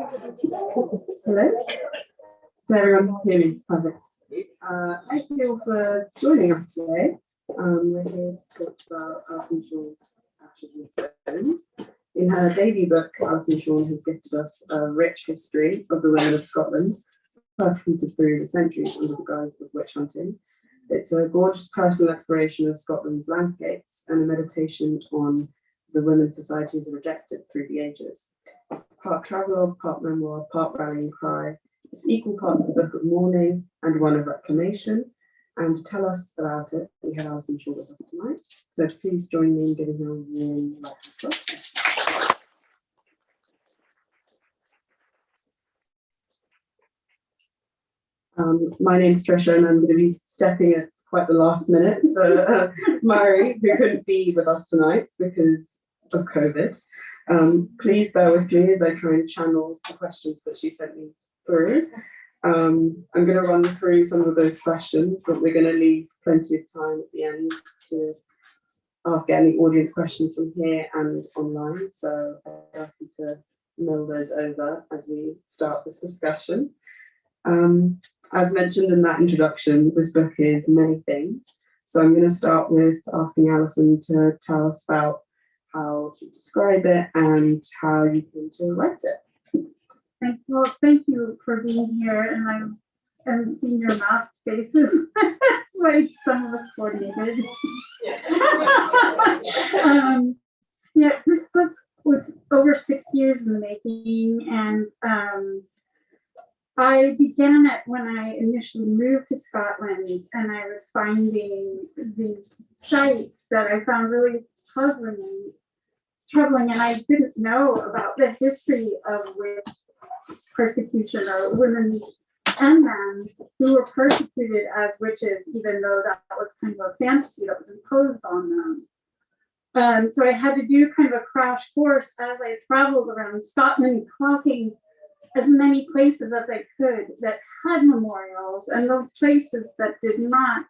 Hello? Can everyone hear me? Perfect. Thank you for joining us today. We're here to talk about Allyson Shaw's Ashes and Stones. In her debut book, Allyson Shaw has gifted us a rich history of the women of Scotland, persecuted through the centuries under the guise of witch hunting. It's a gorgeous personal exploration of Scotland's landscapes and a meditation on the women's societies rejected through the ages. It's part travelogue, part memoir, part rallying cry. It's equal parts a book of mourning and one of reclamation. And to tell us about it, we have Allyson Shaw with us tonight. So please join me in giving her a warm welcome. My name's Trisha, and I'm going to be stepping at quite the last minute for Mary, who couldn't be with us tonight because of COVID. Please bear with me as I try and channel the questions that she sent me through. I'm going to run through some of those questions, but we're going to leave plenty of time at the end to ask any audience questions from here and online. So I ask you to mull those over as we start this discussion. As mentioned in that introduction, this book is many things. So I'm going to start with asking Allyson to tell us about how to describe it and how you came to write it. Thank you for being here, and I'm seeing your masked faces, like some of us coordinated. Yeah, this book was over 6 years in the making, and I began it when I initially moved to Scotland, and I was finding these sites that I found really puzzling and troubling, and I didn't know about the history of witch persecution, or women and men who were persecuted as witches, even though that was kind of a fantasy that was imposed on them. So I had to do kind of a crash course as I traveled around Scotland, clocking as many places as I could that had memorials, and those places that did not.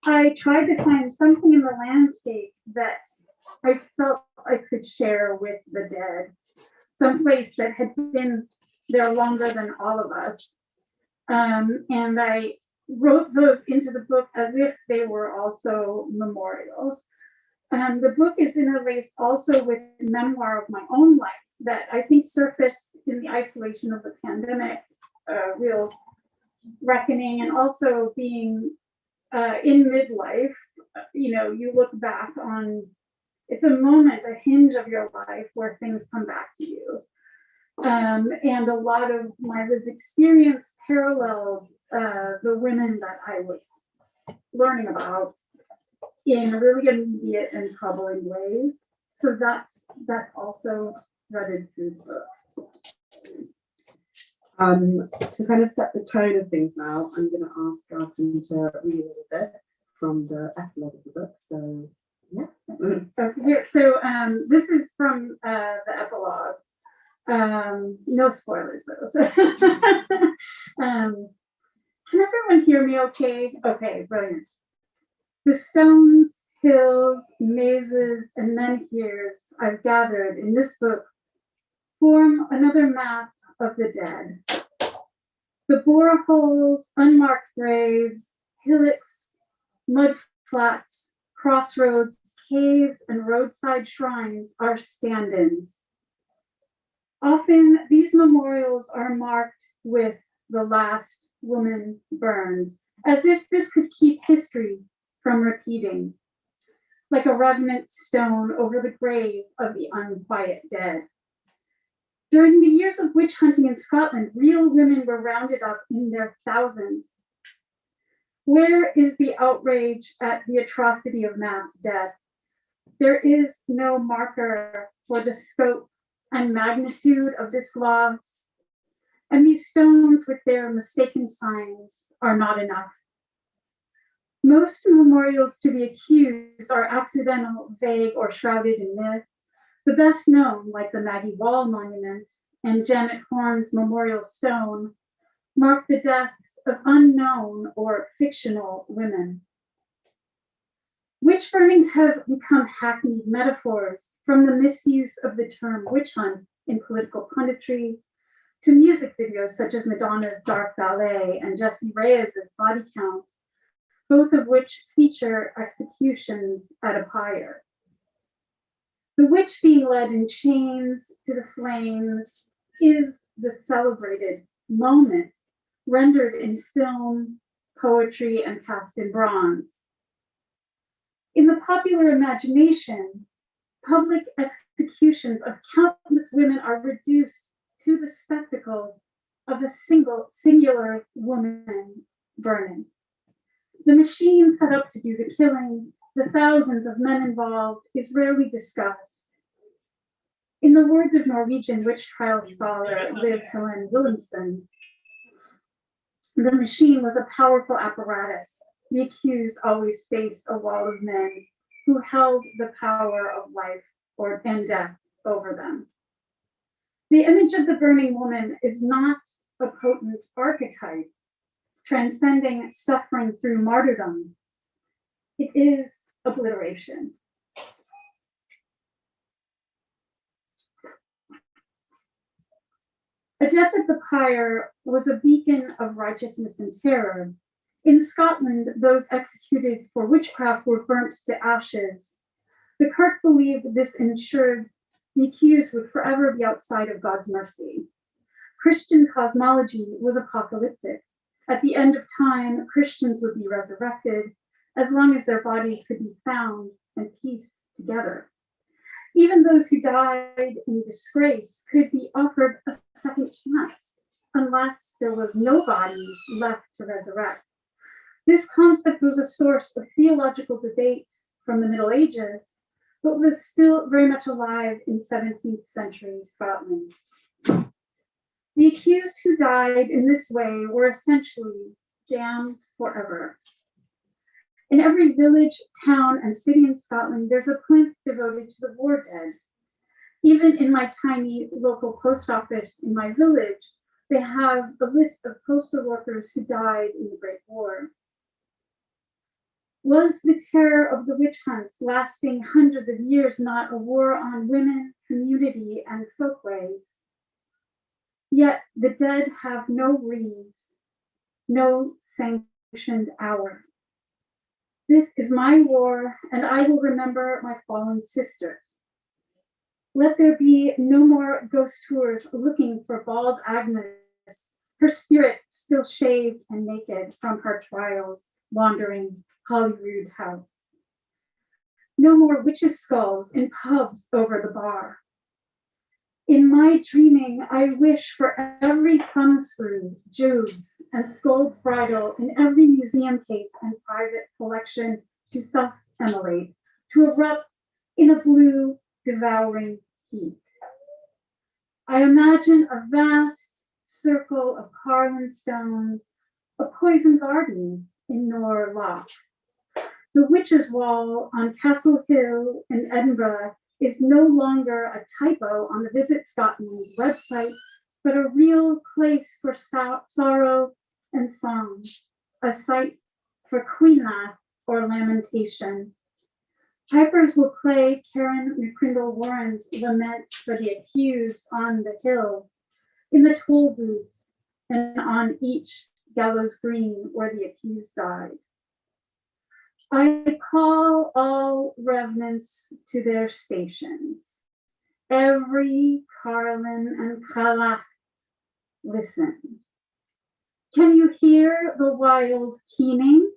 I tried to find something in the landscape that I felt I could share with the dead, some place that had been there longer than all of us. And I wrote those into the book as if they were also memorial. The book is interlaced also with a memoir of my own life that I think surfaced in the isolation of the pandemic, real reckoning, and also being in midlife. You know, you look back on, it's a moment, a hinge of your life where things come back to you. And a lot of my lived experience paralleled the women that I was learning about in really immediate and troubling ways. So that's also threaded through the book. To kind of set the tone of things now, I'm going to ask Allyson to read a little bit from the epilogue of the book. So, yeah. Okay, so this is from the epilogue. No spoilers though. Can everyone hear me okay? Okay, brilliant. The stones, hills, mazes, and menhirs I've gathered in this book form another map of the dead. The boreholes, unmarked graves, hillocks, mud flats, crossroads, caves, and roadside shrines are stand-ins. Often these memorials are marked with the last woman burned, as if this could keep history from repeating, like a revenant stone over the grave of the unquiet dead. During the years of witch hunting in Scotland, real women were rounded up in their thousands. Where is the outrage at the atrocity of mass death? There is no marker for the scope and magnitude of this loss, and these stones with their mistaken signs are not enough. Most memorials to the accused are accidental, vague, or shrouded in myth. The best known, like the Maggie Wall Monument and Janet Horn's memorial stone, mark the deaths of unknown or fictional women. Witch burnings have become hackneyed metaphors from the misuse of the term witch hunt in political punditry, to music videos such as Madonna's Dark Ballet and Jessie Reyes's Body Count, both of which feature executions at a pyre. The witch being led in chains to the flames is the celebrated moment, rendered in film, poetry, and cast in bronze. In the popular imagination, public executions of countless women are reduced to the spectacle of a singular woman burning. The machine set up to do the killing, the thousands of men involved, is rarely discussed. In the words of Norwegian witch trial scholar Liv Helen Wilhelmsen, the machine was a powerful apparatus. The accused always faced a wall of men who held the power of life and death over them. The image of the burning woman is not a potent archetype transcending suffering through martyrdom. It is obliteration. A death at the pyre was a beacon of righteousness and terror. In Scotland, those executed for witchcraft were burnt to ashes. The Kirk believed this ensured the accused would forever be outside of God's mercy. Christian cosmology was apocalyptic. At the end of time, Christians would be resurrected as long as their bodies could be found and pieced together. Even those who died in disgrace could be offered a second chance unless there was no body left to resurrect. This concept was a source of theological debate from the Middle Ages, but was still very much alive in 17th century Scotland. The accused who died in this way were essentially damned forever. In every village, town, and city in Scotland, there's a plinth devoted to the war dead. Even in my tiny local post office in my village, they have a list of postal workers who died in the Great War. Was the terror of the witch hunts lasting hundreds of years not a war on women, community, and folkways? Yet the dead have no reeds, no sanctioned hour. This is my war, and I will remember my fallen sisters. Let there be no more ghost tours looking for bald Agnes, her spirit still shaved and naked from her trials, wandering Holyrood House. No more witches' skulls in pubs over the bar. In my dreaming, I wish for every thumbscrew, Jubes, and Scold's bridle in every museum case and private collection to self-immolate, to erupt in a blue, devouring heat. I imagine a vast circle of carven stones, a poison garden in Nor Loch. The Witches' Wall on Castle Hill in Edinburgh is no longer a typo on the Visit Scotland website, but a real place for sorrow and song, a site for queenlaugh or lamentation. Pipers will play Karen McCrindle Warren's Lament for the Accused on the Hill, in the toll booths, and on each gallows green where the accused died. I call all revenants to their stations. Every Carlin and Calach, listen. Can you hear the wild keening?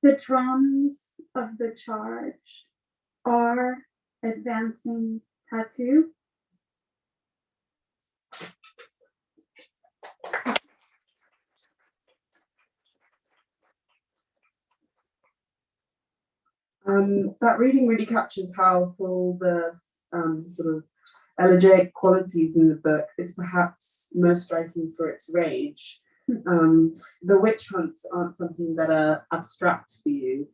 The drums of the charge are advancing tattoo. That reading really captures how, for all the sort of elegiac qualities in the book, it's perhaps most striking for its rage. The witch hunts aren't something that are abstract for you,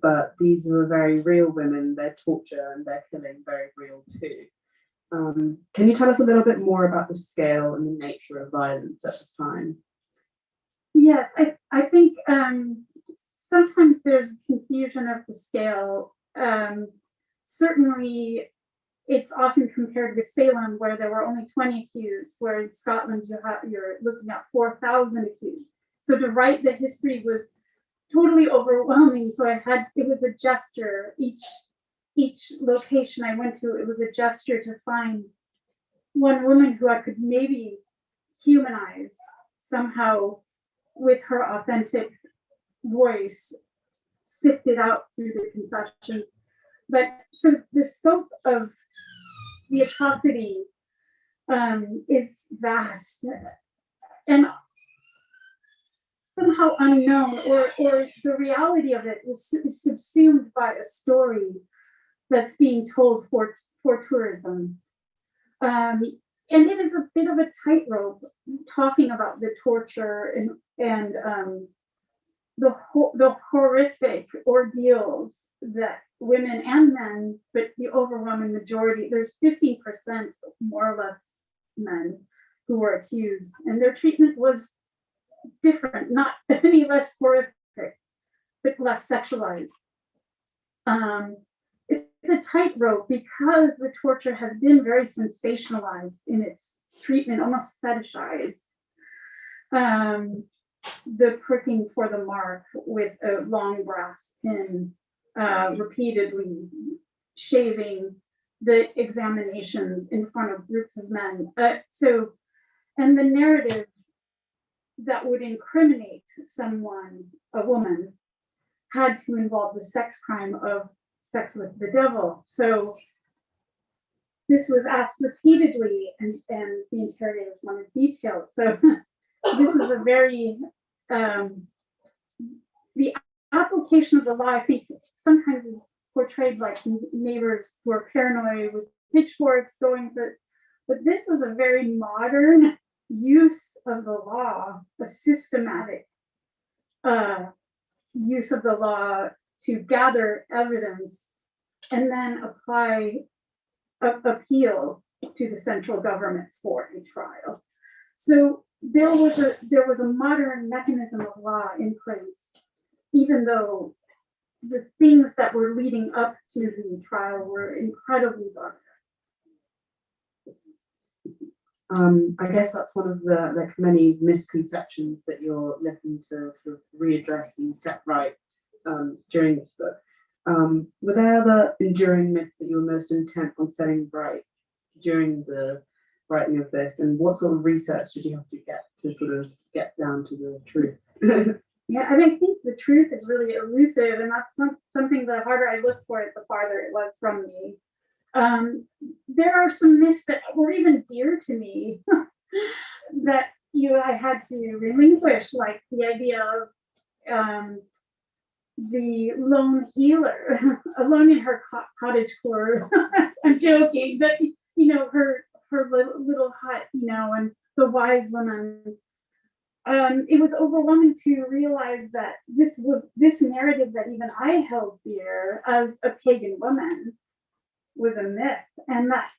but these are very real women, their torture and their killing very real too. Can you tell us a little bit more about the scale and the nature of violence at this time? Yes, I think sometimes there's confusion of the scale. Certainly it's often compared with Salem, where there were only 20 accused, where in Scotland you're looking at 4,000 accused. So to write the history was totally overwhelming. So it was a gesture. Each location I went to, it was a gesture to find one woman who I could maybe humanize somehow with her authentic voice, sifted out through the confession. But so the scope of the atrocity is vast and somehow unknown, or the reality of it is subsumed by a story that's being told for tourism. And it is a bit of a tightrope talking about the torture and the horrific ordeals that women and men, but the overwhelming majority, there's 50% more or less men who were accused, and their treatment was different, not any less horrific, but less sexualized. It's a tightrope because the torture has been very sensationalized in its treatment, almost fetishized. The pricking for the mark with a long brass pin, repeatedly shaving, the examinations in front of groups of men. And the narrative that would incriminate someone, a woman, had to involve the sex crime of sex with the devil. So this was asked repeatedly, and the interrogators wanted details. So this is a very, the application of the law, I think, sometimes is portrayed like neighbors who are paranoid with pitchforks going, but this was a very modern use of the law, a systematic use of the law to gather evidence and then appeal to the central government for a trial. So there was a modern mechanism of law in place, even though the things that were leading up to the trial were incredibly dark. I guess that's one of the many misconceptions that you're looking to sort of readdress and set right during this book. Were there other enduring myths that you were most intent on setting right during the writing of this, and what sort of research did you have to get to sort of get down to the truth? Yeah, and I think the truth is really elusive, and that's something the harder I looked for it, the farther it was from me. There are some myths that were even dear to me that I had to relinquish, like the idea of the lone healer alone in her cottage core. I'm joking, but her little hut, and the wise woman. It was overwhelming to realize that this narrative that even I held dear as a pagan woman was a myth, and that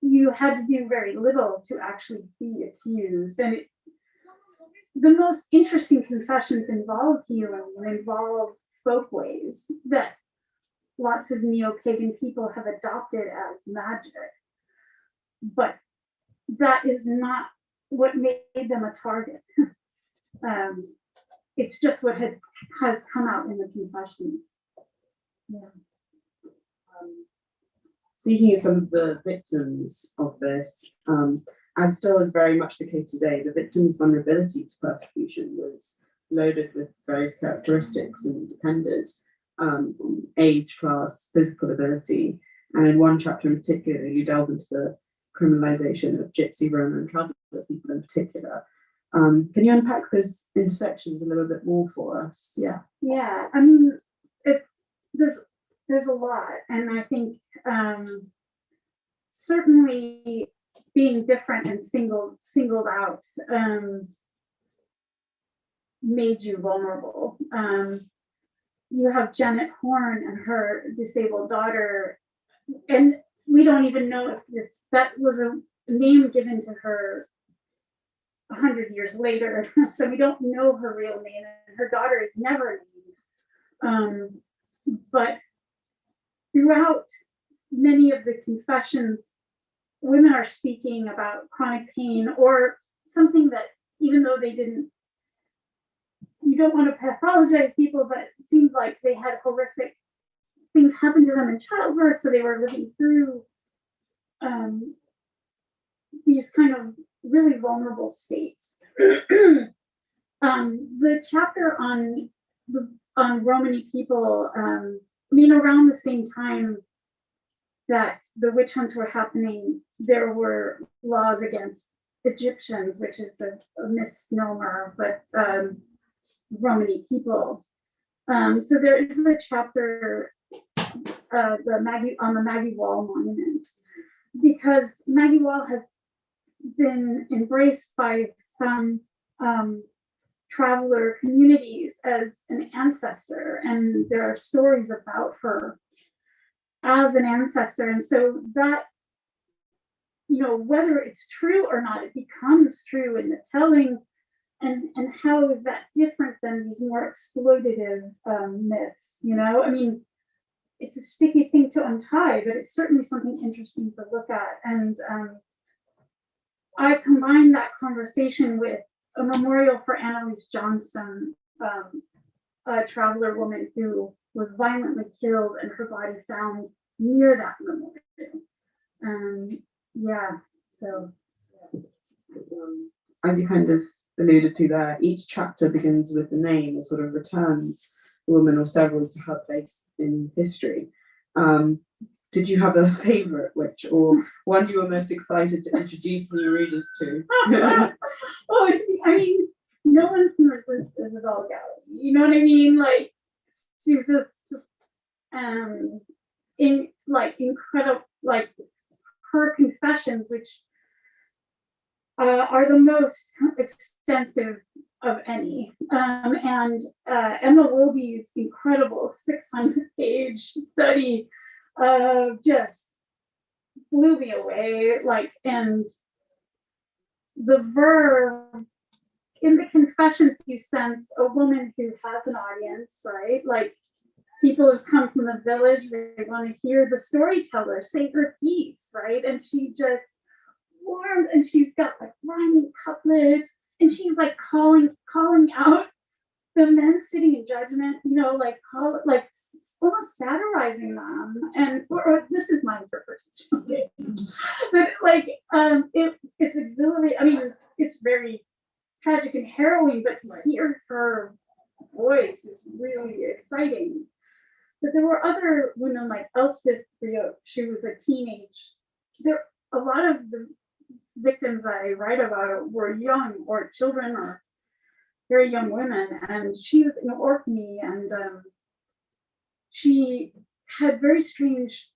you had to do very little to actually be accused. And the most interesting confessions involve healing and involve folkways that lots of neo-pagan people have adopted as magic. But that is not what made them a target. It's just what has come out in the confessions. Yeah. Speaking of some of the victims of this, as still is very much the case today, the victim's vulnerability to persecution was loaded with various characteristics and depended on age, class, physical ability. And in one chapter in particular, you delve into the criminalization of Gypsy, Roma, and traveler people in particular. Can you unpack those intersections a little bit more for us? Yeah. Yeah, I mean, there's a lot, and I think certainly being different and singled out made you vulnerable. You have Janet Horn and her disabled daughter, and we don't even know if that was a name given to her 100 years later, so we don't know her real name, and her daughter is never named. But throughout many of the confessions, women are speaking about chronic pain or something that, even though they didn't, you don't want to pathologize people, but it seemed like they had horrific things happen to them in childbirth, so they were living through these kind of really vulnerable states. The chapter on Romani people, around the same time that the witch hunts were happening, there were laws against Egyptians, which is a misnomer, but Romani people. So there is a chapter on the Maggie Wall monument, because Maggie Wall has been embraced by some traveler communities as an ancestor, and there are stories about her as an ancestor. And so that, whether it's true or not, it becomes true in the telling. And how is that different than these more exploitative myths? It's a sticky thing to untie, but it's certainly something interesting to look at. And I combined that conversation with a memorial for Annalise Johnston, a traveler woman who was violently killed and her body found near that memorial. As you kind of alluded to there, each chapter begins with the name or sort of returns a woman or several to her place in history. Did you have a favourite witch, or one you were most excited to introduce new readers to? No one can resist Isabel Gowdy. You know what I mean? Like, she's just incredible. Like, her confessions, which are the most extensive of any, and Emma Wilby's incredible 600-page study just blew me away. And the verb in the confessions, you sense a woman who has an audience, right? Like, people have come from the village, they want to hear the storyteller say her piece, right? And she just warmed, and she's got rhyming couplets, and she's calling out the men sitting in judgment, almost satirizing them. And or this is my interpretation, but it's exhilarating. It's very tragic and harrowing, but to hear her voice is really exciting. But there were other women like Elspeth Briot. She was a teenage. A lot of the victims I write about were young, or children, or very young women, and she was in Orkney, and she had very strange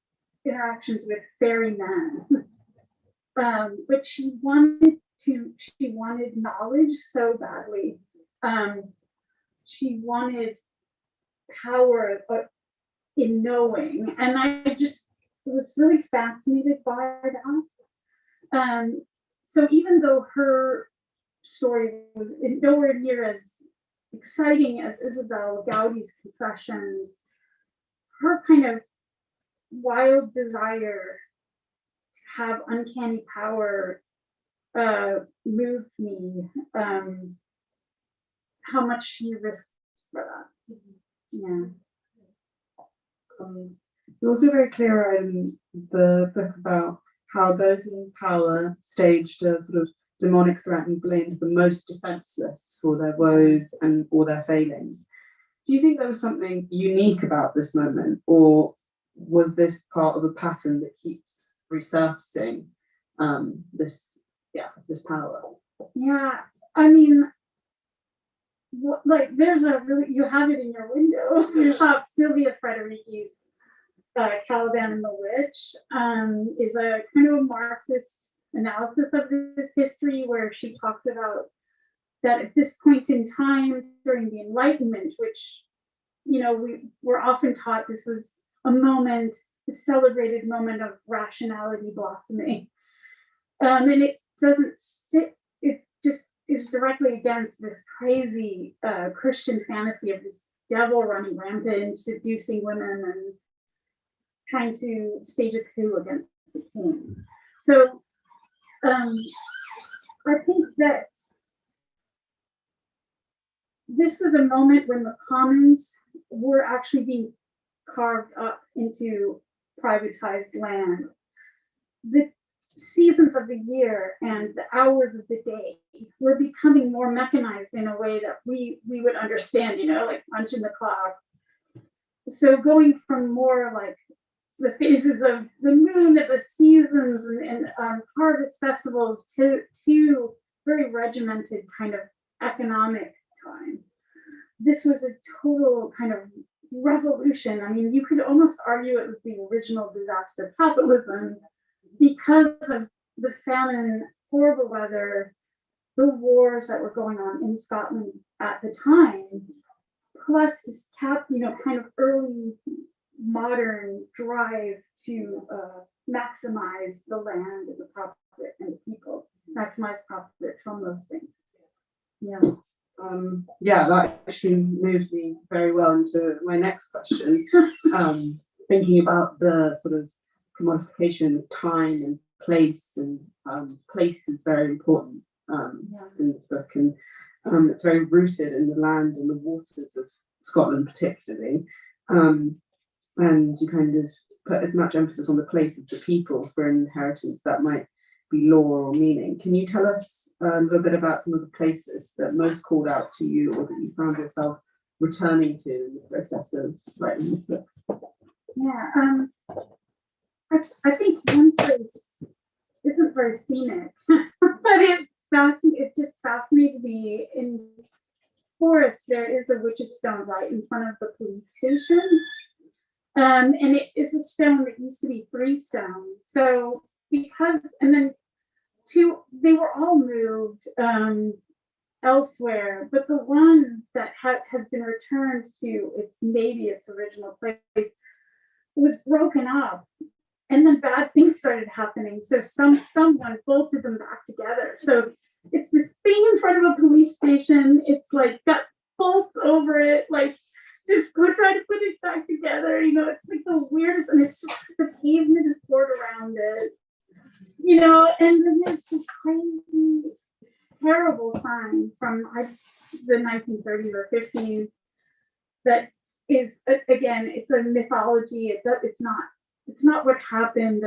interactions with fairy men. But she wanted knowledge so badly. She wanted power in knowing, and I just was really fascinated by that. So even though her story was nowhere near as exciting as Isabel Gowdy's confessions, her kind of wild desire to have uncanny power moved me. How much she risked for that. Yeah. You're also very clear in the book about how those in power staged a sort of demonic threat and blamed the most defenseless for their woes and or their failings. Do you think there was something unique about this moment, or was this part of a pattern that keeps resurfacing this power? Yeah, there's you have it in your window. Sylvia Federighi's Caliban and the Witch is a kind of a Marxist analysis of this history, where she talks about that at this point in time during the Enlightenment, which we were often taught this was a celebrated moment of rationality blossoming, and it doesn't sit. It just is directly against this crazy Christian fantasy of this devil running rampant, seducing women and trying to stage a coup against the king. So I think that this was a moment when the commons were actually being carved up into privatized land. The seasons of the year and the hours of the day were becoming more mechanized in a way that we would understand, like punching the clock. So going from more like the phases of the moon and the seasons and harvest festivals to very regimented kind of economic time. This was a total kind of revolution. I mean, you could almost argue it was the original disaster of capitalism because of the famine, horrible weather, the wars that were going on in Scotland at the time, plus this kind of early modern drive to maximize the land and the profit and the people, maximize profit from those things. Yeah. Yeah, that actually moved me very well into my next question. Thinking about the sort of commodification of time and place, and place is very important in this book, and it's very rooted in the land and the waters of Scotland, particularly. And you kind of put as much emphasis on the place of the people for an inheritance that might be lore or meaning. Can you tell us a little bit about some of the places that most called out to you, or that you found yourself returning to in the process of writing this book? Yeah, I think one place isn't very scenic, but it just fascinated me. In Forest, there is a witch's stone right in front of the police station. And it is a stone that used to be 3 stones. So and then they were all moved elsewhere, but the one that has been returned to its original place was broken up, and then bad things started happening. So someone bolted them back together. So it's this thing in front of a police station. It's like got bolts over it, like just go try to put it back together. It's like the weirdest, and it's just the pavement is poured around it. And then there's this crazy, terrible sign from the 1930s or 50s that is, again, it's a mythology. It's not what happened.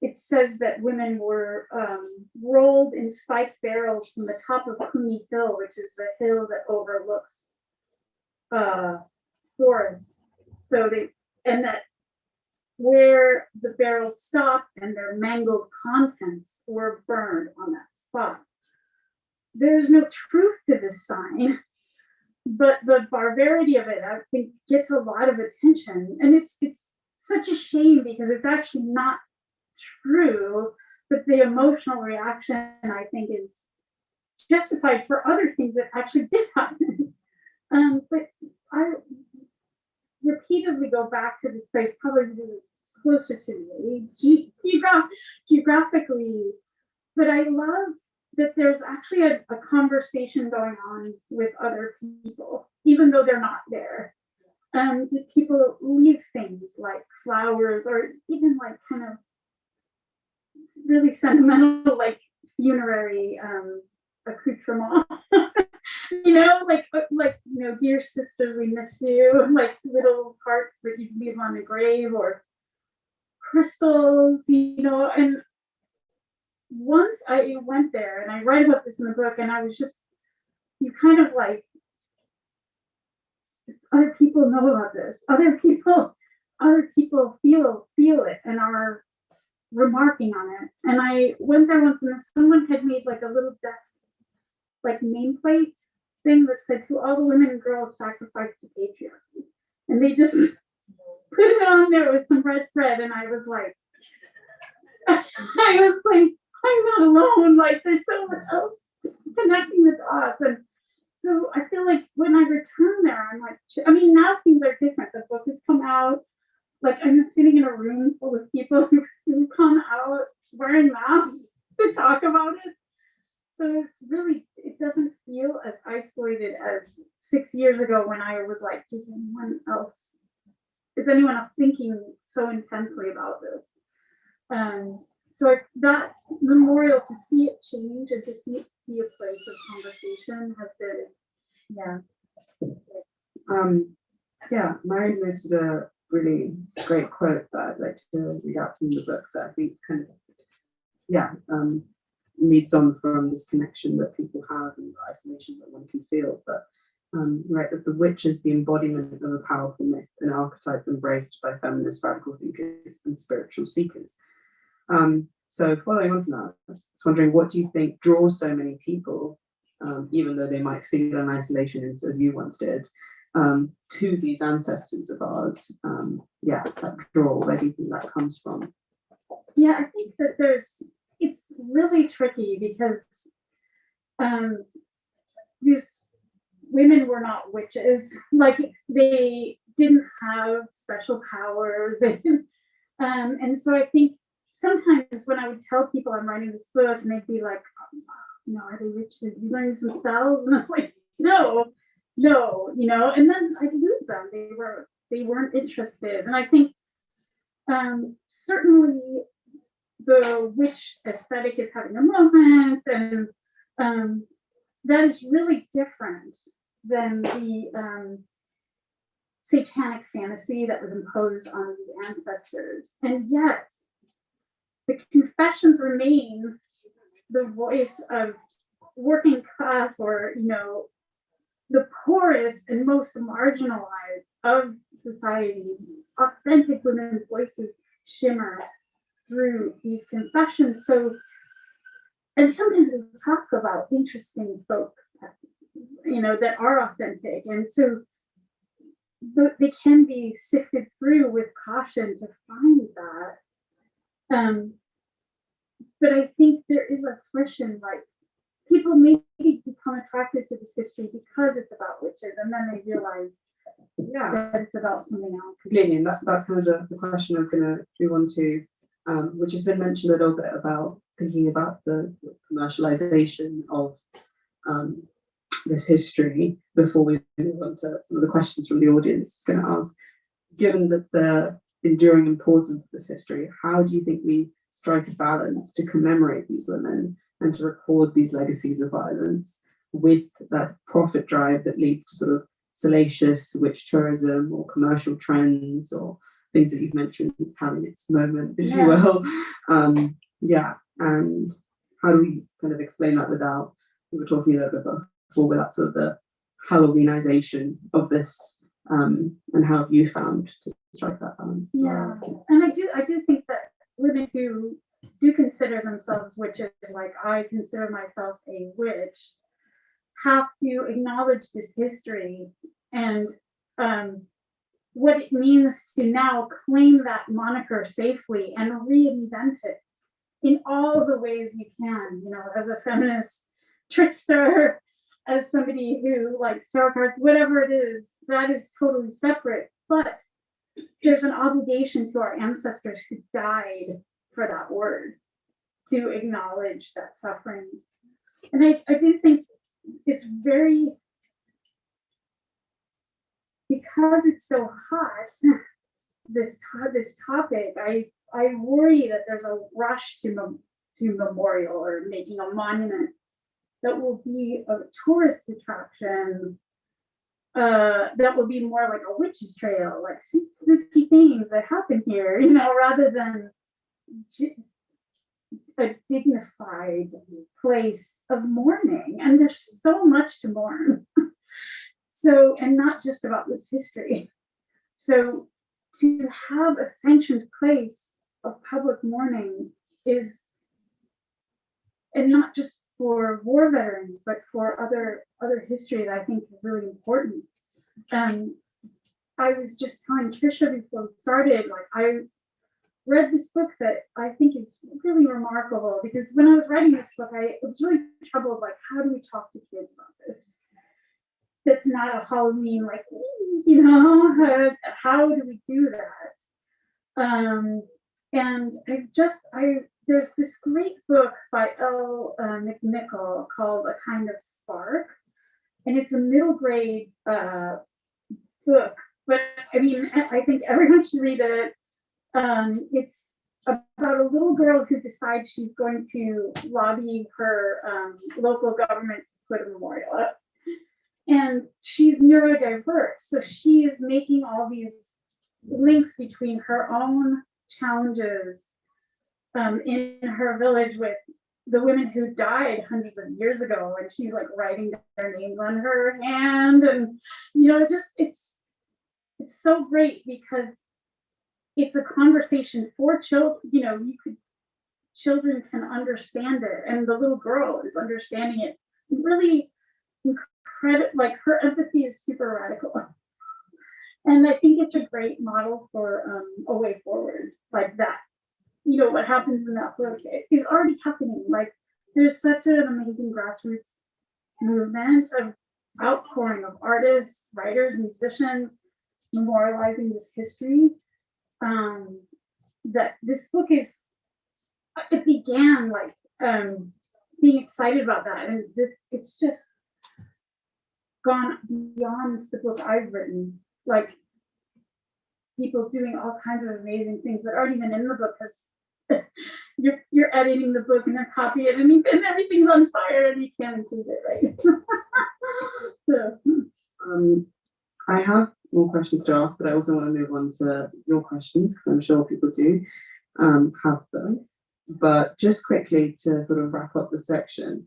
It says that women were rolled in spiked barrels from the top of Cooney Hill, which is the hill that overlooks Forest. And that where the barrels stopped and their mangled contents were burned on that spot. There's no truth to this sign, but the barbarity of it, I think, gets a lot of attention. And it's such a shame because it's actually not true, but the emotional reaction, I think, is justified for other things that actually did happen. But I repeatedly go back to this place, probably because it's closer to me geographically. But I love that there's actually a conversation going on with other people, even though they're not there. People leave things like flowers, or even like kind of really sentimental, like funerary accoutrement. Dear sister, we miss you, like little hearts that you leave on the grave, or crystals, and once I went there, and I write about this in the book, and I was just, you kind of like, other people know about this, other people feel it and are remarking on it. And I went there once, and someone had made like a little desk, like nameplate thing that said, "To all the women and girls sacrificed to patriarchy," and they just put it on there with some red thread, and I was like, I'm not alone. Like, there's someone else connecting the dots. And so I feel like when I return there, I'm like, now things are different. The book has come out. Like, I'm sitting in a room full of people who come out wearing masks to talk about it. So it doesn't feel as isolated as 6 years ago when I was like, does anyone else is anyone else thinking so intensely about this? So that memorial, to see it change and to see it be a place of conversation has been, yeah. Mary noted a really great quote that I'd like to read out from the book that I think kind of, leads on from this connection that people have and the isolation that one can feel. But right, that the witch is the embodiment of a powerful myth, an archetype embraced by feminist radical thinkers and spiritual seekers. So following on from that, I was wondering, what do you think draws so many people, even though they might feel an isolation as you once did, to these ancestors of ours? That draw, where do you think that comes from? Yeah, I think that it's really tricky because these women were not witches. Like, they didn't have special powers. They didn't, and so I think sometimes when I would tell people I'm writing this book, and they'd be like, are they witches? Are you learning some spells? And it's like, no, and then I'd lose them. They weren't interested. And I think certainly the witch aesthetic is having a moment, and that is really different than the satanic fantasy that was imposed on these ancestors. And yet the confessions remain the voice of working class, or the poorest and most marginalized of society. Authentic women's voices shimmer through these confessions. So, and sometimes we talk about interesting folk, that are authentic, and so they can be sifted through with caution to find that. But I think there is a friction, like, people maybe become attracted to this history because it's about witches, and then they realize that it's about something else. Completely, and that's kind of the question I was going to move on to, which has been mentioned a little bit, about thinking about the commercialization of this history before we move on to some of the questions from the audience. I was going to ask, given that the enduring importance of this history, how do you think we strike a balance to commemorate these women and to record these legacies of violence with that profit drive that leads to sort of salacious witch tourism or commercial trends or things that you've mentioned having its moment, if you will? And how do we kind of explain that without, we were talking a little bit before, without sort of the Halloweenization of this, and how have you found to strike that balance? And I do think that women who do consider themselves witches, like I consider myself a witch, have to acknowledge this history and what it means to now claim that moniker safely and reinvent it in all the ways you can, as a feminist trickster, as somebody who likes tarot cards, whatever it is, that is totally separate. But there's an obligation to our ancestors who died for that word to acknowledge that suffering. And I do think it's very, because it's so hot, this topic, I worry that there's a rush to memorial or making a monument that will be a tourist attraction, that will be more like a witch's trail, like spooky things that happen here, rather than a dignified place of mourning. And there's so much to mourn. So, and not just about this history. So to have a sanctioned place of public mourning is, and not just for war veterans, but for other history that I think is really important. I was just telling Trisha before we started, like, I read this book that I think is really remarkable, because when I was writing this book, I was really troubled, like, how do we talk to kids about this? That's not a Halloween, like, how do we do that? And there's this great book by L. McNichol called A Kind of Spark, and it's a middle grade book but I mean, I think everyone should read it. It's about a little girl who decides she's going to lobby her local government to put a memorial up. And she's neurodiverse, so she is making all these links between her own challenges in her village with the women who died hundreds of years ago, and she's like writing their names on her hand, and it's so great because it's a conversation for children. Children can understand it, and the little girl is understanding it really incredible. Like, her empathy is super radical, and I think it's a great model for a way forward like that. What happens in that book is already happening. Like, there's such an amazing grassroots movement of outpouring of artists, writers, musicians, memorializing this history. That this book it began like being excited about that, and it's just gone beyond the book I've written. Like, people doing all kinds of amazing things that aren't even in the book, because you're editing the book and then copy it, and everything's on fire and you can't include it, right? So, I have more questions to ask, but I also want to move on to your questions, because I'm sure people do have them. But just quickly to sort of wrap up the section,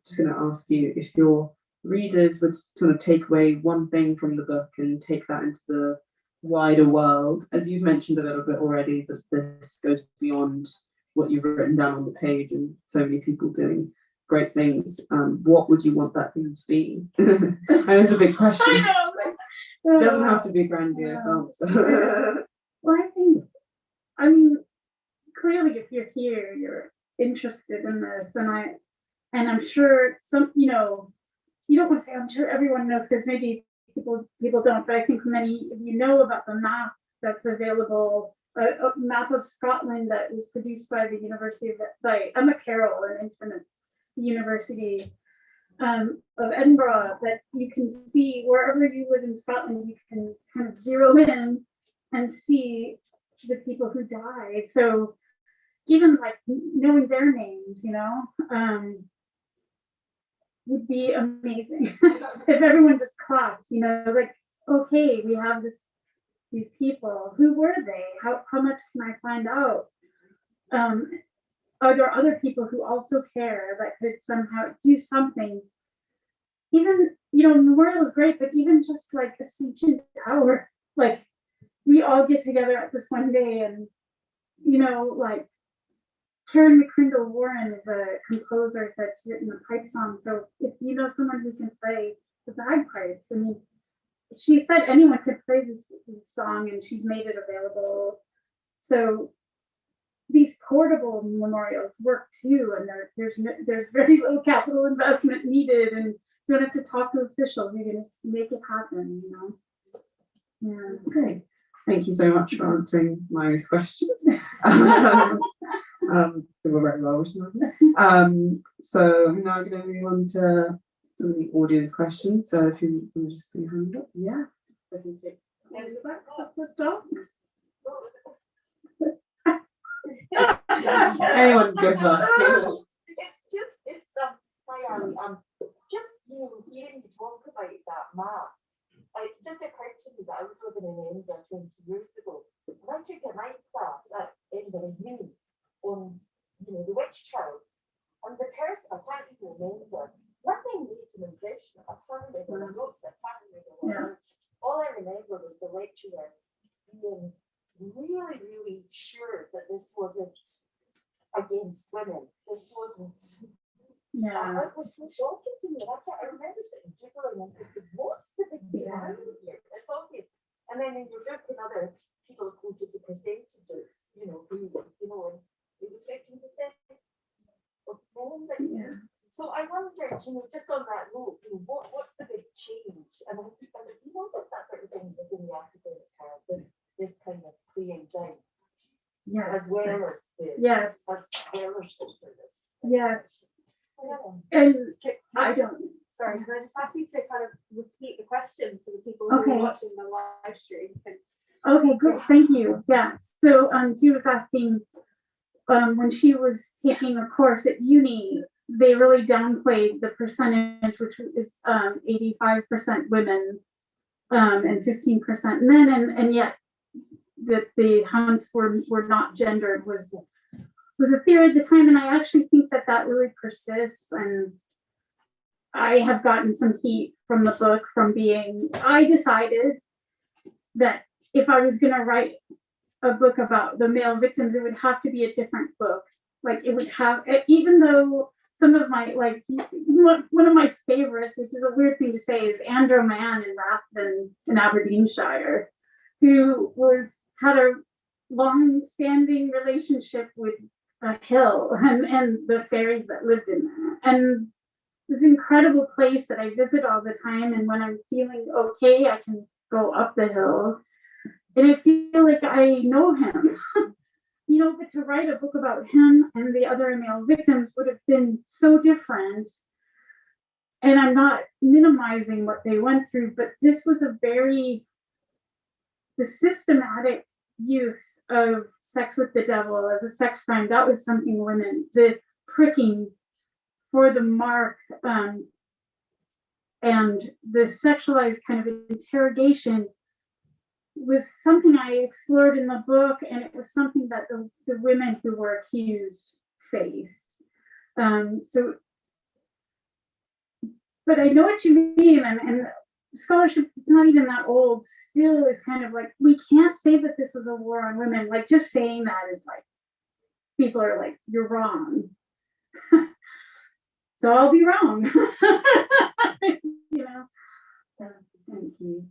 just going to ask you if your readers would sort of take away one thing from the book and take that into the wider world. As you've mentioned a little bit already, that this goes beyond what you've written down on the page, and so many people doing great things. What would you want that thing to be? I know it's a big question. I know. It doesn't have to be a grandiose answer. Well, I mean, clearly, if you're here, you're interested in this, and I'm sure you don't want to say I'm sure everyone knows, because maybe people don't, but I think many of you know about the map that's available, a map of Scotland that was produced by the University by Emma Carroll, an intern at the University of Edinburgh, that you can see wherever you live in Scotland. You can kind of zero in and see the people who died. So even like knowing their names, would be amazing. If everyone just clapped, like, okay, we have these people. Who were they? How much can I find out? Are there other people who also care that could somehow do something? Even, memorial is great, but even just like a sentient hour, like, we all get together at this one day, and like, Karen McCrindle Warren is a composer that's written a pipe song. So if you know someone who can play the bagpipes, I mean, she said anyone could play this song, and she's made it available. So these portable memorials work too, and there's very little capital investment needed, and you don't have to talk to officials. You can just make it happen, Yeah. Great. Thank you so much for answering my questions. They were very well written. So I'm now going to move on to some of the audience questions. So if you can just put your hand up, yeah. I can take let's start. Anyone go first? Hearing you talk about that map, it just occurred to me that I was living in Edinburgh 20 years ago, and I took a night class at Edinburgh Uni on, the witch trials, and the person, I can't even remember, nothing made an impression. I can't remember the notes, I can't remember what. Yeah. All I remember was the lecturer being really, really sure that this wasn't against women. This wasn't. Yeah. It was so shocking to me. I remember sitting jiggling and thinking, what's the big deal here? It's obvious. And then in your book, and other people quoted the percentages, who, it was 15% of men. Yeah. So I wondered, just on that note, what's the big change? And have you noticed that sort of thing within the academic career, this kind of playing down? Yes. As well as the. Yes. As well as the sort of. Yes. Yeah. And I don't. Sorry, can I just ask you to kind of repeat the question so the people who Okay. are watching the live stream can. Okay, good. Thank you. Yeah. So she was asking when she was taking a course at uni, they really downplayed the percentage, which is 85% women and 15% men, and yet that the hunts were not gendered was a theory at the time, and I actually think that that really persists. And I have gotten some heat from the book from being. I decided that if I was going to write a book about the male victims, it would have to be a different book. Like it would have, even though some of my, like one of my favorites, which is a weird thing to say, is Andrew Mann in Rathbun in Aberdeenshire, who had a long-standing relationship with a hill and the fairies that lived in there. And this incredible place that I visit all the time. And when I'm feeling okay, I can go up the hill. And I feel like I know him, but to write a book about him and the other male victims would have been so different. And I'm not minimizing what they went through, but this was the systematic use of sex with the devil as a sex crime. That was something the pricking for the mark and the sexualized kind of interrogation was something I explored in the book, and it was something that the women who were accused faced. But I know what you mean, and scholarship, it's not even that old, still is kind of like, we can't say that this was a war on women. Like, just saying that is like, people are like, you're wrong. So I'll be wrong. Thank you.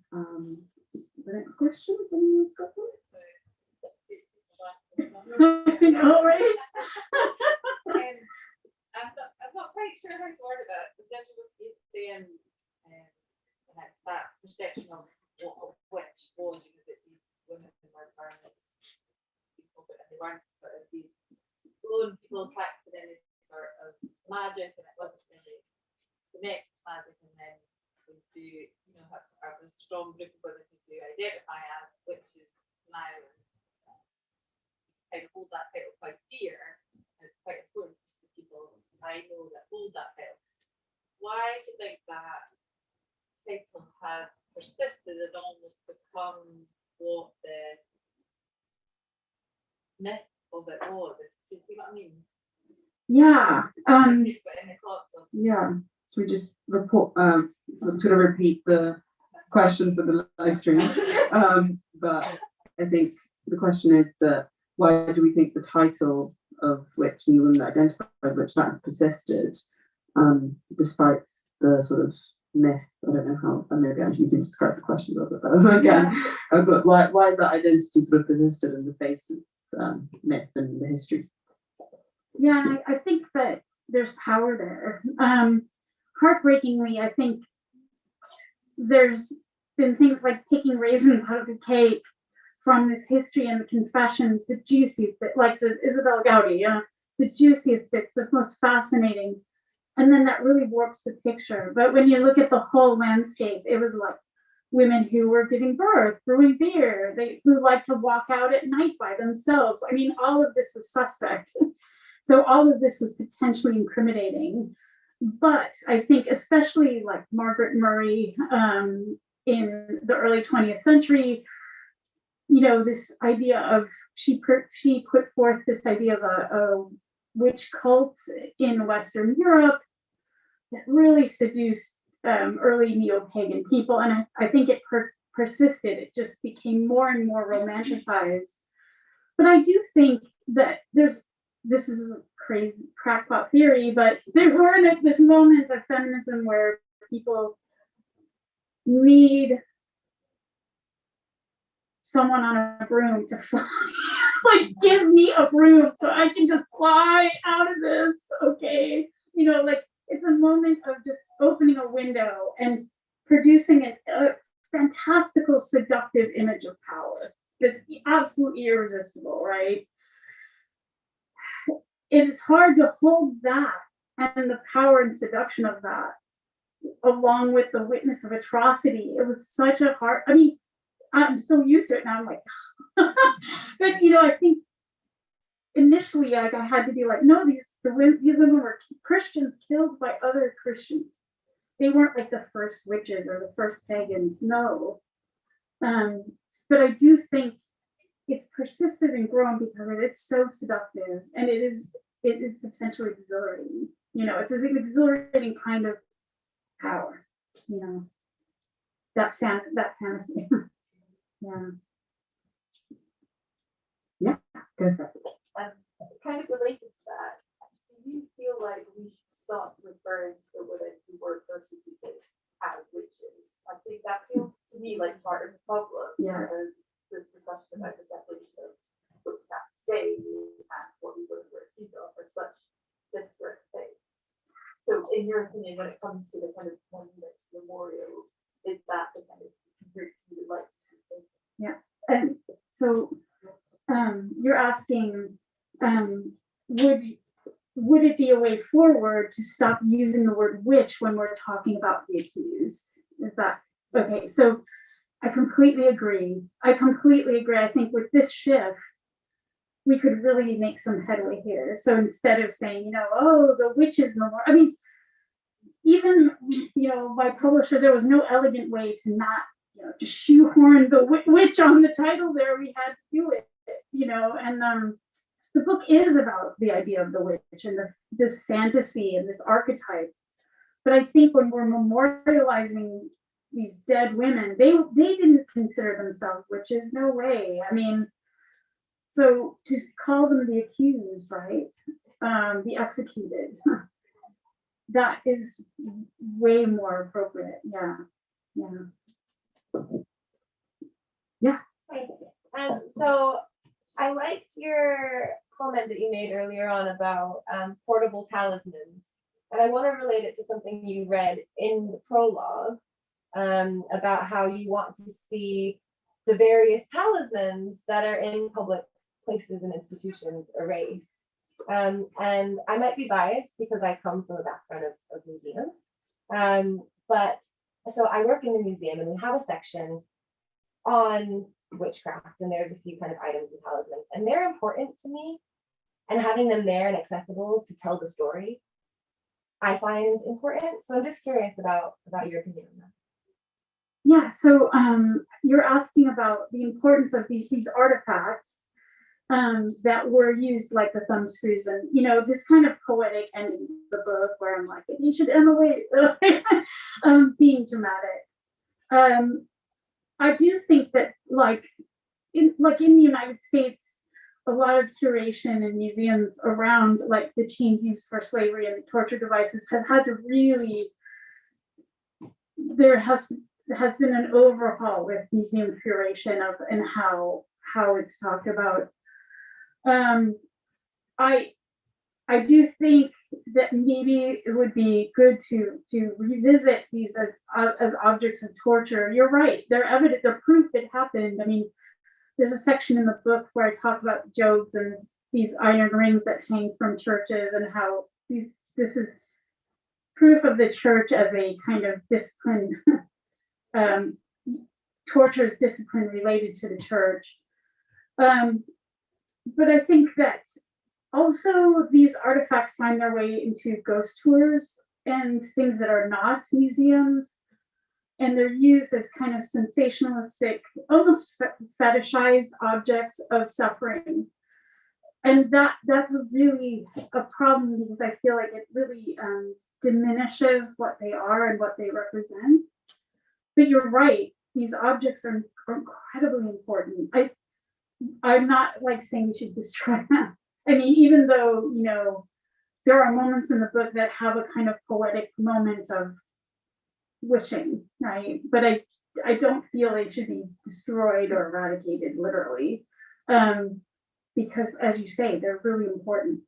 The next question, if anyone's got one. All right. I'm not quite sure how to word it, but essentially what you're saying, that perception of what a witch was, that these women were violent people, but they weren't sort of these lone people attracted in this sort of magic, and it wasn't really connected to magic, and then we do, have a strong group of women who do identify as witches now, and kind of hold that title quite dear. And it's quite important to the people I know that hold that title. Why do you think that title has persisted and almost become what the myth of it was? Do you see what I mean? Yeah. Have you got any thoughts on? Yeah. So we just report. I'm just going to repeat the question for the live stream. But I think the question is that why do we think the title of witch and the women that identify as witch, that has persisted despite the sort of myth? I don't know how. Maybe actually you can describe the question a little bit better again. But why is that identity sort of persisted in the face of myth and the history? Yeah, I think that there's power there. Heartbreakingly, I think there's been things like picking raisins out of the cake from this history and the confessions, the juiciest bit, like the Isabel Gowdy, the juiciest bits, the most fascinating. And then that really warps the picture. But when you look at the whole landscape, it was like women who were giving birth, brewing beer, who like to walk out at night by themselves. I mean, all of this was suspect. So all of this was potentially incriminating. But I think especially like Margaret Murray in the early 20th century, this idea of, she put forth this idea of a witch cult in Western Europe that really seduced early neo-pagan people. And I think it persisted. It just became more and more romanticized. But I do think that this is a crazy crackpot theory, but we're in this moment of feminism where people need someone on a broom to fly. Like, give me a broom so I can just fly out of this, okay? It's a moment of just opening a window and producing a fantastical, seductive image of power that's absolutely irresistible, right? It's hard to hold that and the power and seduction of that along with the witness of atrocity. It was such a hard, I mean, I'm so used to it now, I'm like, but you know, I think initially, like, I had to be like, no, these women were Christians killed by other Christians. They weren't like the first witches or the first pagans, no. But I do think it's persistent and growing because it's so seductive, and it is potentially exhilarating. You know, it's an exhilarating kind of power. You know, that fantasy. Yeah. Yeah. Good. Kind of related to that, do you feel like we should stop referring to the women who were persecuted as witches? I think that feels to me like part of the problem. Yes. Because this discussion about the separation of witchcraft today and what these women were accused of are such disparate things. So in your opinion, when it comes to the kind of monuments, memorials, is that the kind of route you would like to see? Yeah. And so you're asking, would it be a way forward to stop using the word witch when we're talking about the accused? Is that okay? So I completely agree. I think with this shift, we could really make some headway here. So instead of saying, you know, oh, the witches memorial, I mean, even, you know, my publisher, there was no elegant way to not, you know, just shoehorn the witch on the title there. We had to do it, you know, and the book is about the idea of the witch and this fantasy and this archetype. But I think when we're memorializing these dead women, they didn't consider themselves witches, no way. I mean, so to call them the accused, right? The executed, that is way more appropriate. Yeah. So I liked your comment that you made earlier on about portable talismans. And I want to relate it to something you read in the prologue about how you want to see the various talismans that are in public places and institutions erased. And I might be biased because I come from a background of museums. But so I work in the museum and we have a section on witchcraft, and there's a few kind of items and talismans, and they're important to me, and having them there and accessible to tell the story I find important. So I'm just curious about your opinion on that. Yeah, so you're asking about the importance of these artifacts that were used, like the thumb screws, and you know, this kind of poetic ending of the book where I'm like, you should emulate being dramatic. I do think that like in the United States, a lot of curation in museums around like the chains used for slavery and torture devices have had to really, there has been an overhaul with museum curation of and how it's talked about. I do think that maybe it would be good to revisit these as objects of torture. You're right; they're evident. They're proof it happened. I mean, there's a section in the book where I talk about Jobs and these iron rings that hang from churches and how this is proof of the church as a kind of discipline. Torture is discipline related to the church. But I think that also these artifacts find their way into ghost tours and things that are not museums. And they're used as kind of sensationalistic, almost fetishized objects of suffering. And that's really a problem because I feel like it really diminishes what they are and what they represent. But you're right, these objects are incredibly important. I'm not like saying we should destroy them. I mean, even though, you know, there are moments in the book that have a kind of poetic moment of wishing, right? But I don't feel they should be destroyed or eradicated literally. Because as you say, they're really important.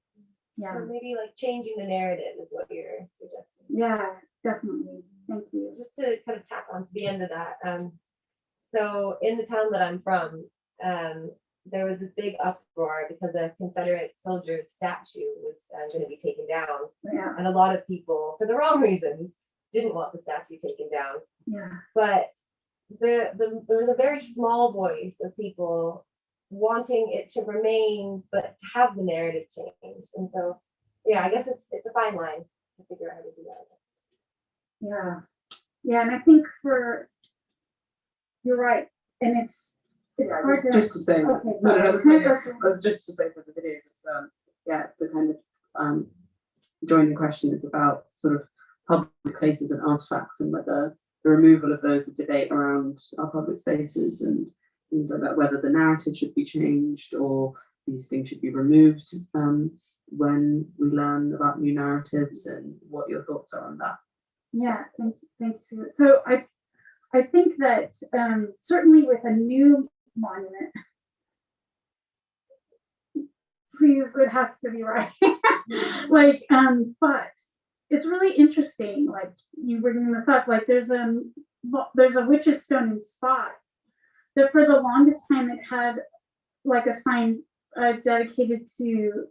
Yeah. So maybe like changing the narrative is what you're suggesting. Yeah, definitely. Thank you. Just to kind of tack on to the end of that. So in the town that I'm from, there was this big uproar because a Confederate soldier's statue was going to be taken down. Yeah. And a lot of people, for the wrong reasons, didn't want the statue taken down. Yeah. But there was a very small voice of people wanting it to remain, but to have the narrative changed. And so, yeah, I guess it's a fine line to figure out how to do that. Yeah. Yeah. And I think you're right. And it's hard to. Just to say, Okay, no, sorry. no, I was just to say for the video, the kind of joining question is about sort of public spaces and artifacts, and whether the removal of those, the debate around our public spaces and things like that, whether the narrative should be changed or these things should be removed when we learn about new narratives, and what your thoughts are on that. Yeah, thanks. So I think that certainly with a new monument, please, it has to be right. But it's really interesting, like you bringing this up, like there's a witch's stone in Spot that for the longest time it had like a sign dedicated to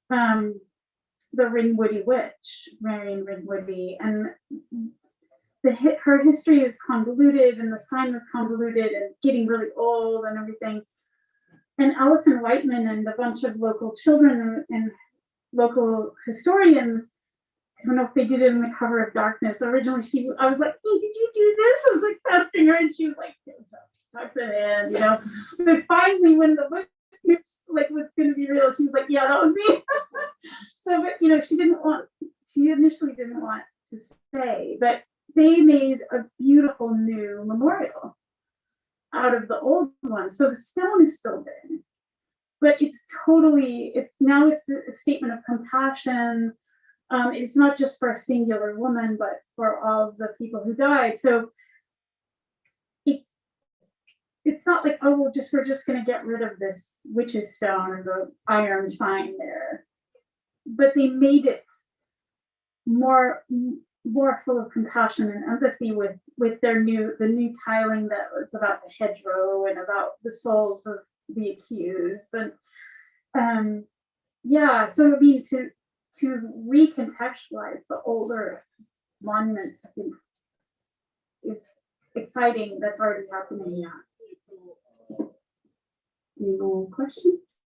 the Ringwoody witch, Marion Ringwoody, and her history is convoluted, and the sign was convoluted and getting really old and everything. And Allyson Whiteman and a bunch of local children and local historians, I don't know if they did it in the cover of Darkness. Originally, I was like, hey, did you do this? I was like pestering her, and she was like, tuck it in, you know. But finally, when the book was going to be real, she was like, yeah, that was me. So, but you know, she initially didn't want to say, but they made a beautiful new memorial out of the old one. So the stone is still there, but it's a statement of compassion. It's not just for a singular woman, but for all of the people who died. So it's not like, oh, we're just going to get rid of this witch's stone or the iron sign there, but they made it more full of compassion and empathy with the new tiling that was about the hedgerow and about the souls of the accused. And so I mean, to recontextualize the older monuments, I think is exciting. That's already happening. Yeah. Any more questions?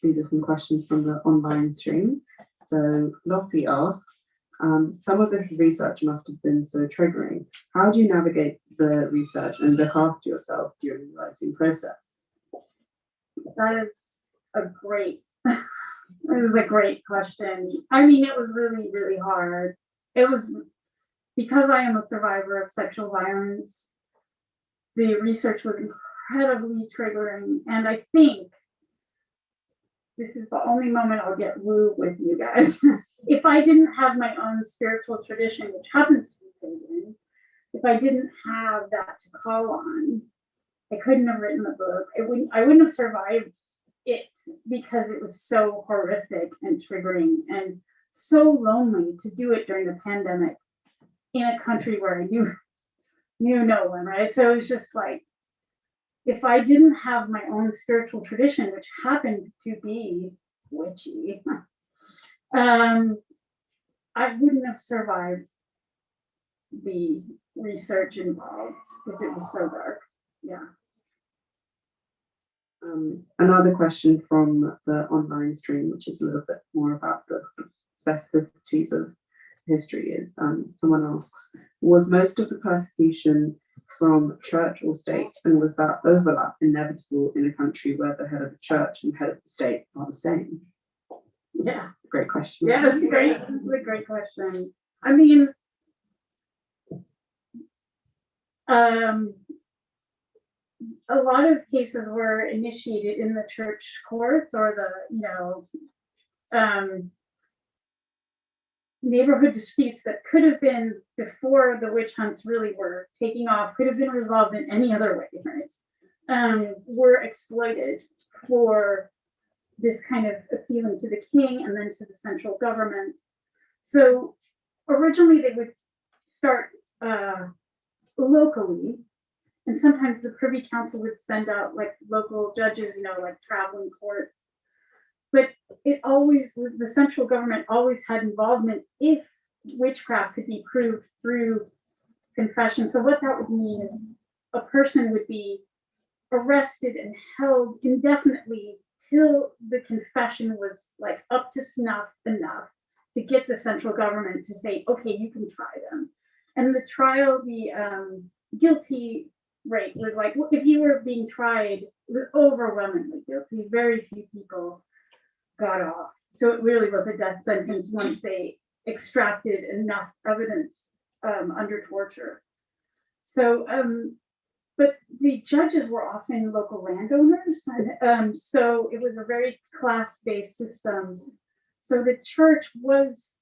These are some questions from the online stream. So Lottie asks, some of the research must have been so triggering. How do you navigate the research and look after yourself during the writing process? That is a great question. I mean, it was really, really hard. It was because I am a survivor of sexual violence. The research was incredibly triggering, and I think this is the only moment I'll get woo with you guys. If I didn't have my own spiritual tradition, which happens to be pagan, if I didn't have that to call on, I couldn't have written the book. I wouldn't have survived it, because it was so horrific and triggering and so lonely to do it during the pandemic in a country where I knew no one, right? So it was just like, if I didn't have my own spiritual tradition, which happened to be witchy, I wouldn't have survived the research involved, because it was so dark. Yeah. Another question from the online stream, which is a little bit more about the specificities of history, is someone asks, was most of the persecution from church or state, and was that overlap inevitable in a country where the head of the church and head of the state are the same? Yeah. Great question. Yeah, that's great. That's a great question. I mean, a lot of cases were initiated in the church courts, or the neighborhood disputes that could have been, before the witch hunts really were taking off, could have been resolved in any other way, right? Were exploited for this kind of appealing to the king and then to the central government. So originally they would start locally, and sometimes the Privy Council would send out like local judges, like traveling courts. But it always was, the central government always had involvement if witchcraft could be proved through confession. So what that would mean is a person would be arrested and held indefinitely till the confession was like up to snuff enough to get the central government to say, okay, you can try them. And the trial, the guilty rate was like, if you were being tried, it was overwhelmingly guilty. Very few people got off. So it really was a death sentence once they extracted enough evidence under torture. So, but the judges were often local landowners. And, so it was a very class-based system. So the church was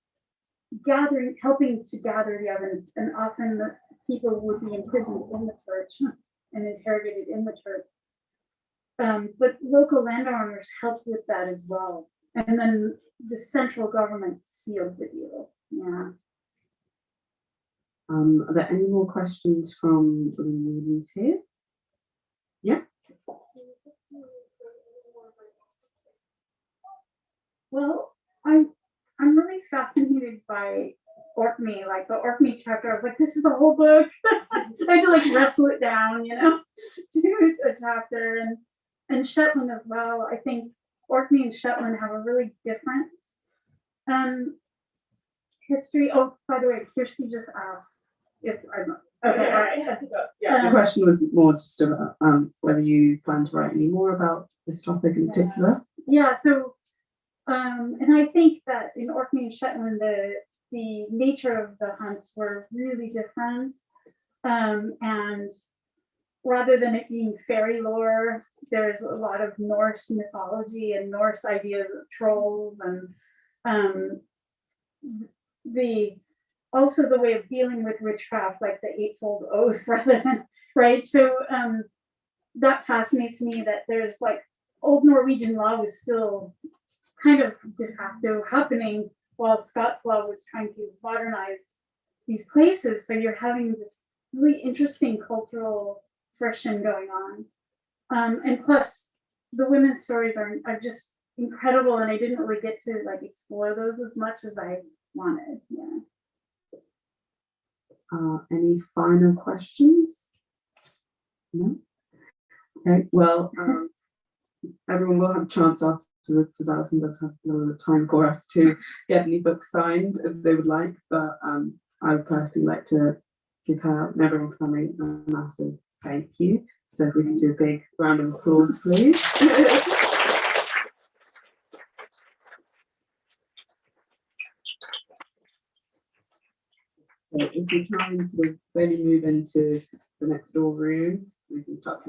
helping to gather the evidence, and often the people would be imprisoned in the church and interrogated in the church. But local landowners helped with that as well. And then the central government sealed the deal. Yeah. Are there any more questions from the audience here? Yeah. Well, I'm really fascinated by Orkney, like the Orkney chapter. I was like, this is a whole book. I had to like wrestle it down, to a chapter, and Shetland as well. I think Orkney and Shetland have a really different history. Oh, by the way, Kirsty just asked if I'm okay. All right. The question was more just about whether you plan to write any more about this topic in particular. Yeah. So, and I think that in Orkney and Shetland, the nature of the hunts were really different. And rather than it being fairy lore, there's a lot of Norse mythology and Norse ideas of trolls, and also the way of dealing with witchcraft, like the eightfold oath, rather than, right? So that fascinates me, that there's like old Norwegian law was still kind of de facto happening while Scots law was trying to modernize these places. So you're having this really interesting cultural friction going on. And plus the women's stories are just incredible, and I didn't really get to like explore those as much as I wanted. Yeah. Any final questions? No? Okay, well, everyone will have a chance afterwards, as Allyson does have a little bit of time for us to get any books signed if they would like, but I would personally like to give her and everyone coming a massive thank you. So if we can do a big round of applause, please. So if we try and sort of slowly move into the next door room, so we can start